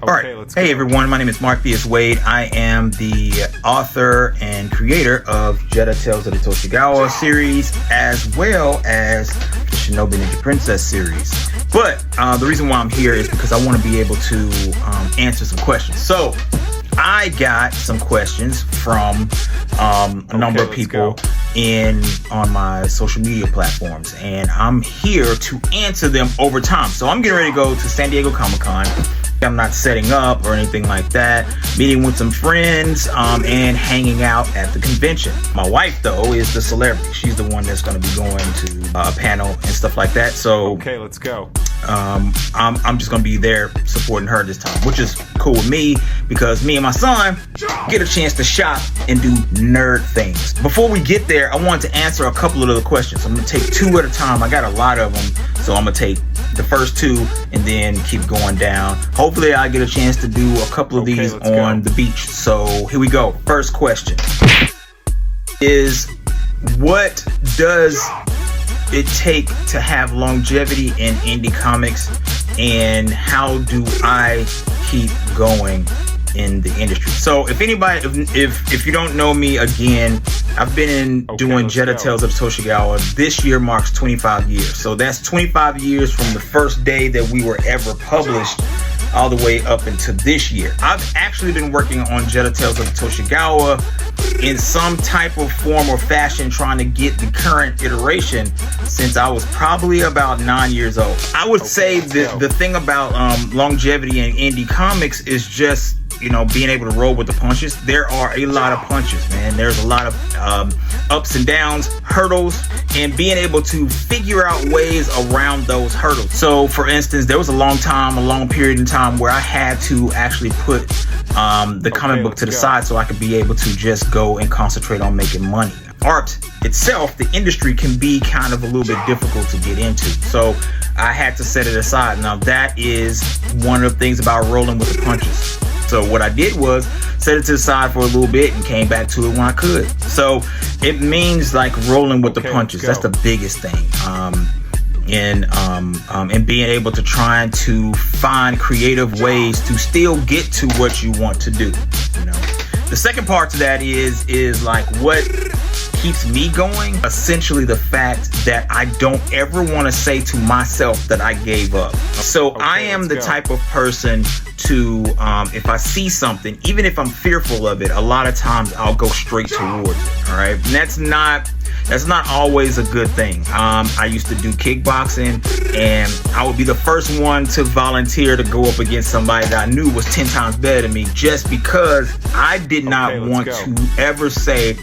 All right. Hey, everyone. My name is Marcus Wade. I am the author and creator of Jedi Tales of the Toshigawa series, as well as the Shinobi Ninja Princess series. But the reason why I'm here is because I want to be able to answer some questions. So I got some questions from a number of people on my social media platforms, and I'm here to answer them over time. So I'm getting ready to go to San Diego Comic-Con. I'm not setting up or anything like that. Meeting with some friends and hanging out at the convention. My wife, though, is the celebrity. She's the one that's going to be going to a panel and stuff like that. So let's go. I'm just going to be there supporting her this time, which is cool with me because me and my son get a chance to shop and do nerd things. Before we get there, I wanted to answer a couple of other questions. I'm going to take two at a time. I got a lot of them, so I'm going to take the first two and then keep going down. Hopefully I get a chance to do a couple of these on the beach. So here we go. First question is, what does it take to have longevity in indie comics, and how do I keep going in the industry? So if anybody, if you don't know me, again, I've been doing Jedi Tales of Toshigawa. This year marks 25 years. So that's 25 years from the first day that we were ever published all the way up into this year. I've actually been working on Jedi Tales of Toshigawa in some type of form or fashion, trying to get the current iteration since I was probably about 9 years old. I would say the thing about longevity in indie comics is just, you know, being able to roll with the punches. There are a lot of punches, man. There's a lot of ups and downs, hurdles, and being able to figure out ways around those hurdles. So, for instance, there was a long period in time where I had to actually put the comic book to the side so I could be able to just go and concentrate on making money. Art itself, the industry, can be kind of a little bit difficult to get into. So I had to set it aside. Now, that is one of the things about rolling with the punches. So what I did was set it to the side for a little bit and came back to it when I could. So it means like rolling with the punches. That's the biggest thing. And being able to try to find creative ways to still get to what you want to do. You know, the second part to that is like what keeps me going. Essentially, the fact that I don't ever want to say to myself that I gave up. So I am the type of person to, if I see something, even if I'm fearful of it, a lot of times I'll go straight towards it. All right, and that's not always a good thing. I used to do kickboxing, and I would be the first one to volunteer to go up against somebody that I knew was 10 times better than me, just because I did not want to ever say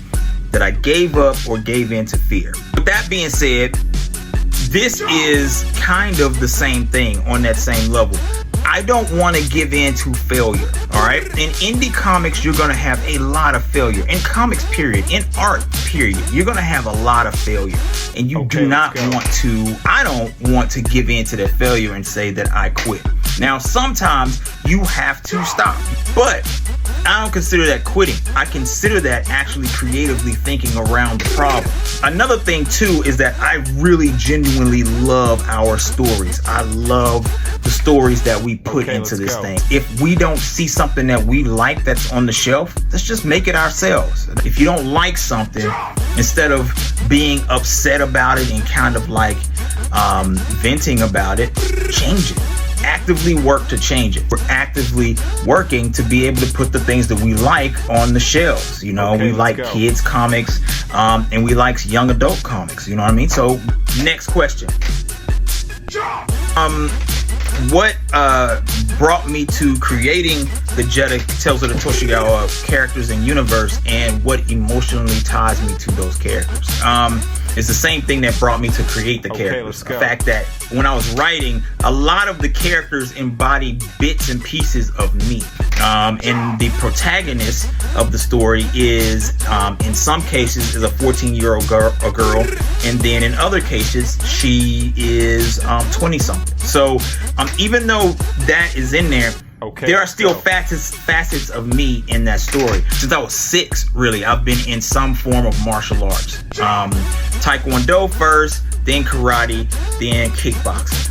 that I gave up or gave in to fear. With that being said, this is kind of the same thing on that same level. I don't want to give in to failure, all right? In indie comics, you're going to have a lot of failure. In comics, period. In art, period. You're going to have a lot of failure. And you do not want to, I don't want to give in to that failure and say that I quit. Now, sometimes you have to stop, but I don't consider that quitting. I consider that actually creatively thinking around the problem. Another thing too is that I really genuinely love our stories. I love the stories that we put into this thing. If we don't see something that we like that's on the shelf, let's just make it ourselves. If you don't like something, instead of being upset about it and kind of like venting about it, change it. Actively work to change it. We're actively working to be able to put the things that we like on the shelves. You know, we like kids comics, and we like young adult comics. You know what I mean? So, next question. What brought me to creating the Jedi Tales of the Toshigawa characters and universe, and what emotionally ties me to those characters? It's the same thing that brought me to create the characters. The fact that when I was writing, a lot of the characters embodied bits and pieces of me. And the protagonist of the story is, in some cases, is a 14-year-old girl, and then in other cases, she is 20-something. So even though that is in there, there are still facets of me in that story. Since I was 6, really, I've been in some form of martial arts. Taekwondo first, then karate, then kickboxing.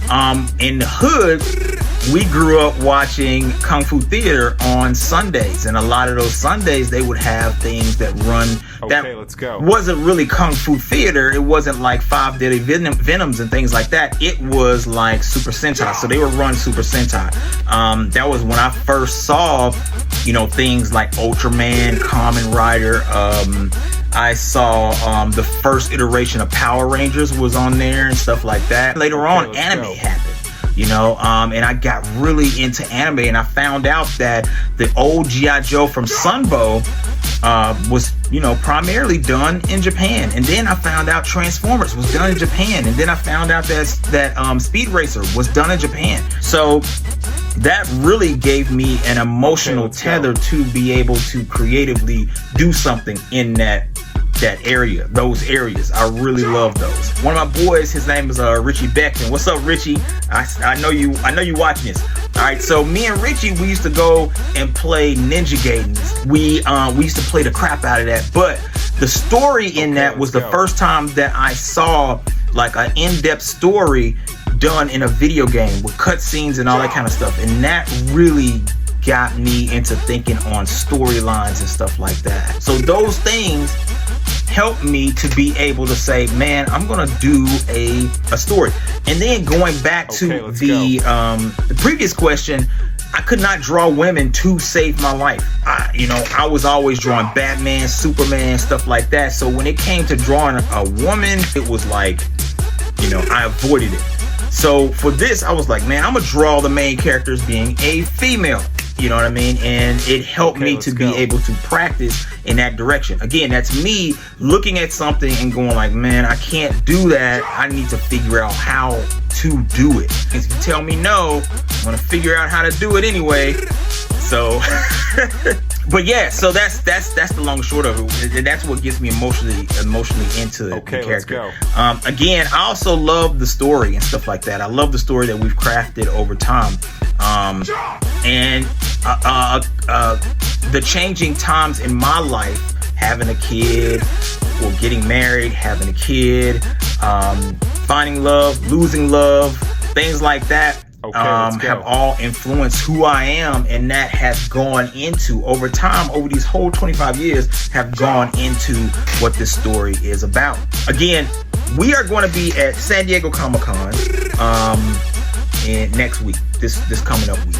In the hood, we grew up watching Kung Fu theater on Sundays, and a lot of those Sundays they would have things that run that let's go. Wasn't really Kung Fu theater. It wasn't like Five Deadly Venoms and things like that. It was like Super Sentai. So they would run Super Sentai. That was when I first saw, things like Ultraman, Kamen Rider. I saw the first iteration of Power Rangers was on there and stuff like that. Later on, anime happened. And I got really into anime, and I found out that the old G.I. Joe from Sunbow was, primarily done in Japan. And then I found out Transformers was done in Japan. And then I found out that Speed Racer was done in Japan. So that really gave me an emotional tether to be able to creatively do something in that area, those areas. I really love those. One of my boys, his name is Richie Beckton. What's up, Richie? I know you watching this. All right, so me and Richie, we used to go and play Ninja Gaidens. We used to play the crap out of that. But the story in that was the first time that I saw like an in-depth story done in a video game with cutscenes and all that kind of stuff, and that really got me into thinking on storylines and stuff like that. So those things helped me to be able to say, man, I'm gonna do a story. And then going back to the previous question, I could not draw women to save my life. I was always drawing Batman, Superman, stuff like that. So when it came to drawing a woman, it was like, I avoided it. So for this, I was like, man, I'm gonna draw the main characters being a female. You know what I mean? And it helped me to be able to practice in that direction. Again, that's me looking at something and going like, man, I can't do that. I need to figure out how to do it. If you tell me no, I'm gonna figure out how to do it anyway. So, but yeah, so that's the long and short of it. That's what gets me emotionally into the character. Again, I also love the story and stuff like that. I love the story that we've crafted over time. And the changing times in my life, having a kid, or getting married, having a kid, finding love, losing love, things like that. Have all influenced who I am, and that has gone into, over time, over these whole 25 years, have gone into what this story is about. Again, we are going to be at San Diego Comic-Con next week, this coming up week,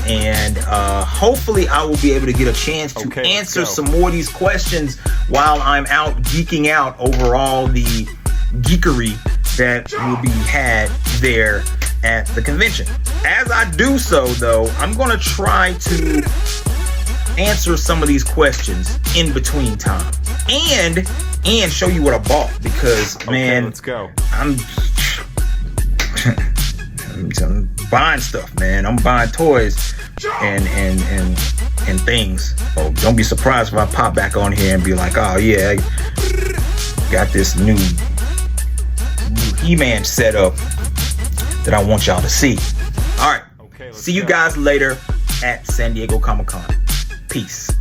and hopefully I will be able to get a chance to answer some more of these questions while I'm out geeking out over all the geekery that will be had there at the convention. As I do so, though, I'm going to try to answer some of these questions in between time, and show you what I bought, because man, I'm buying stuff, man. I'm buying toys and things. Oh, don't be surprised if I pop back on here and be like, oh yeah, I got this new He-Man setup that I want y'all to see. All right, see you guys later at San Diego Comic-Con. Peace.